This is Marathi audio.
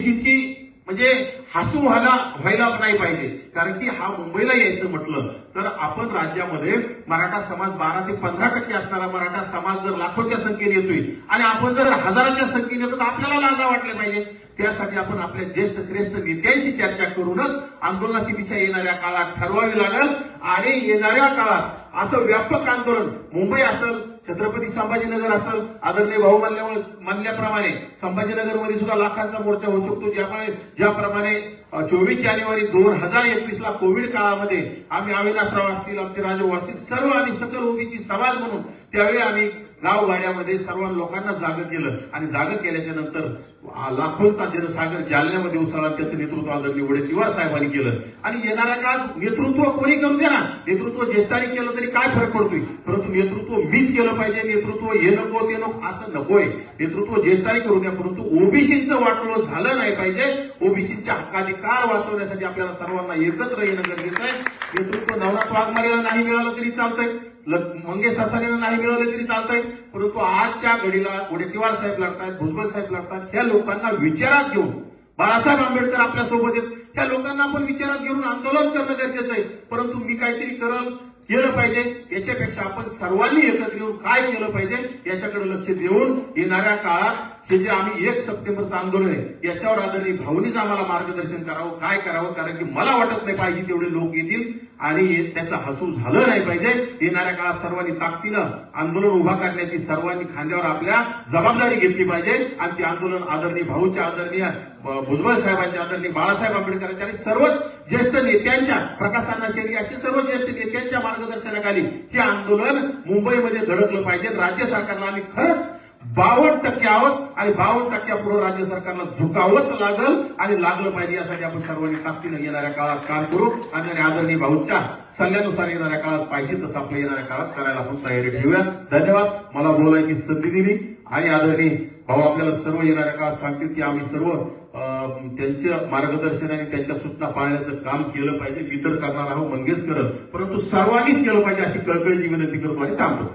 ओबीसीची म्हणजे हसू व्हायला नाही पाहिजे, कारण की हा मुंबईला यायचं म्हटलं तर आपण राज्यामध्ये मराठा समाज 12 ते 15% असणारा मराठा समाज जर लाखोच्या संख्येने येतोय आणि आपण जर हजाराच्या संख्येने येतो तर आपल्याला लाजा वाटल्या पाहिजे. त्यासाठी आपण आपल्या ज्येष्ठ श्रेष्ठ नेत्यांशी चर्चा करूनच आंदोलनाची दिशा येणाऱ्या काळात ठरवावी लागेल. आणि येणाऱ्या काळात असं व्यापक आंदोलन मुंबई असेल, छत्रपती संभाजीनगर असेल, आदरणीय भाऊ म्हणल्याप्रमाणे संभाजीनगरमध्ये सुद्धा लाखांचा मोर्चा होऊ शकतो. ज्याप्रमाणे 24 जानेवारी 2021 ला कोविड काळामध्ये आम्ही अविनाशराव असतील, आमचे राजभाऊ असतील, सर्व आम्ही सकल ओबीसी समाज म्हणून त्यावेळी आम्ही गावगाड्यामध्ये सर्व लोकांना जागं केलं आणि जागं केल्याच्या नंतर लाखोंचा जनसागर जालन्यामध्ये उसळला. त्याचं नेतृत्व आदरणीय वडेट्टीवार साहेबांनी केलं. आणि येणाऱ्या काळात नेतृत्व कोणी करू द्या ना, नेतृत्व ज्येष्ठांनी केलं तरी काय फरक पडतोय, परंतु नेतृत्व मीच केलं पाहिजे. नेतृत्व हे नको ते नको असं नकोय, नेतृत्व ज्येष्ठांनी करू द्या, परंतु ओबीसीचं वाटोळं झालं नाही पाहिजे. ओबीसीच्या हक्काधिकार वाचवण्यासाठी आपल्याला सर्वांना एकत्र येणं गरजेचं आहे. नेतृत्व नवनाथ वाघमारेला नाही मिळालं तरी चालतंय, मंगेश ससानेला नाही मिळालं तरी चालतंय, परंतु आजच्या घडीला वडेट्टीवार साहेब लढतायत, भुजबळ साहेब लढतात. ह्या लोकांना विचारात घेऊन बाळासाहेब आंबेडकर आपल्या सोबत आहेत, त्या लोकांना आपण विचारात घेऊन आंदोलन करणं गरजेचं आहे. परंतु मी काहीतरी केलं पाहिजे याच्यापेक्षा आपण सर्वांनी एकत्र येऊन काय केलं पाहिजे याच्याकडे लक्ष देऊन येणाऱ्या काळात हे जे आम्ही 1 सप्टेंबरचं आंदोलन आहे याच्यावर आदरणीय भाऊनीच आम्हाला मार्गदर्शन करावं, काय करावं, कारण की मला वाटत नाही पाहिजे तेवढे लोक येतील आणि त्याचा हसू झालं नाही पाहिजे. येणाऱ्या काळात सर्वांनी ताकदीनं आंदोलन उभा करण्याची सर्वांनी खांद्यावर आपल्या जबाबदारी घेतली पाहिजे. आणि ते आंदोलन आदरणीय भाऊच्या, आदरणीय भुजबळ साहेबांच्या, आदरणीय बाळासाहेब आंबेडकरांच्या आणि सर्वच ज्येष्ठ नेत्यांच्या, प्रकाश अण्णा शेळके असतील सर्व ज्येष्ठ नेत्यांच्या मार्गदर्शनाखाली हे आंदोलन मुंबईमध्ये धडकलं पाहिजे. राज्य सरकारला आम्ही खरंच 52% आहोत आणि 52% पुढे राज्य सरकारला झुकावंच लागल आणि लागलं पाहिजे. यासाठी आपण सर्वांनी ताकदीनं येणाऱ्या काळात काम करू आणि आदरणीय भाऊच्या सल्ल्यानुसार येणाऱ्या काळात पाहिजे तसं आपल्या येणाऱ्या काळात करायला आपण तयारी ठेवूया. धन्यवाद. मला बोलायची संधी दिली आणि आदरणीय भाऊ आपल्याला सर्व येणाऱ्या काळात सांगतील की आम्ही सर्व त्यांच्या मार्गदर्शन आणि त्यांच्या सूचना पाळण्याचं काम केलं पाहिजे. मी तर करणार आहोत, मंगेश करत, परंतु सर्वांनीच केलं पाहिजे अशी कळकळीची विनंती करतो आणि थांबतो.